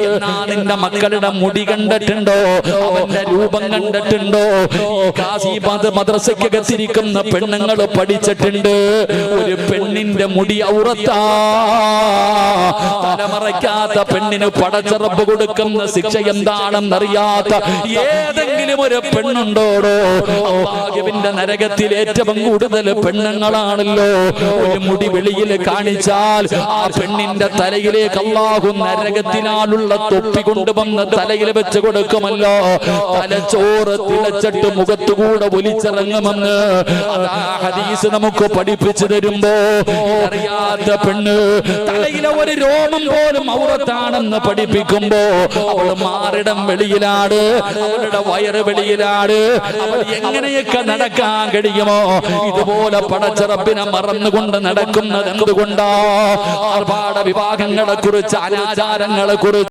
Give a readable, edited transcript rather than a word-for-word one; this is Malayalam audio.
എന്നാ നിന്റെ മക്കളുടെ മുടി കണ്ടിട്ടുണ്ടോ? അവന്റെ രൂപം കണ്ടിട്ടുണ്ടോ? മദ്രസയ്ക്കകത്തിരിക്കുന്ന പെണ്ണുങ്ങൾ പഠിച്ചിട്ടുണ്ട്, ഒരു പെണ്ണിന്റെ മുടി ഔറത്താ. തലമറയ്ക്കാത്ത പെണ്ണിന് പടച്ച റബ്ബ് കൊടുക്കുന്ന ശിക്ഷ എന്താണെന്നറിയാത്ത ഏതെങ്കിലും ഒരു പെണ്ണുണ്ടോടോ? അല്ലാഹുവിന്റെ നരകത്തിൽ ഏറ്റവും കൂടുതൽ പെണ്ണുങ്ങളാണല്ലോ. ഒരു മുടി വെളിയിൽ കാണിച്ചാൽ ആ പെണ്ണിന്റെ തലയിലേക്ക് അല്ലാഹു നരകത്തിനാലുള്ള തൊപ്പി കൊണ്ടുവന്ന് തലയിൽ വെച്ച് കൊടുക്കുമല്ലോ. തലച്ചോറ് തിളച്ചിട്ട് മുഖത്തുകൂടെ ഒലിച്ചിറങ്ങുമെന്ന് അതാ ഹദീസ് നമുക്ക് പഠിപ്പിച്ചു തരുമ്പോ, അറിയാത്ത പെണ്ണ് തലയിലെ ഒരു രോമം പോലും ഔറത്താണെന്ന് പഠിപ്പിക്കുമ്പോ അവൾ മാറിടം വെളിയിലാണ്, അവളുടെ വയറ് വെളിയിലാണ്. അവൾ എങ്ങനെയൊക്കെ നടക്കാൻ കഴിയുമോ? ഇതുപോലെ പടച്ച റബ്ബിനെ മറന്നുകൊണ്ട് നടക്കുന്നത് എന്തുകൊണ്ടാ? ആർഭാട വിവാഹങ്ങളെ കുറിച്ച്, അനാചാരങ്ങളെ കുറിച്ച്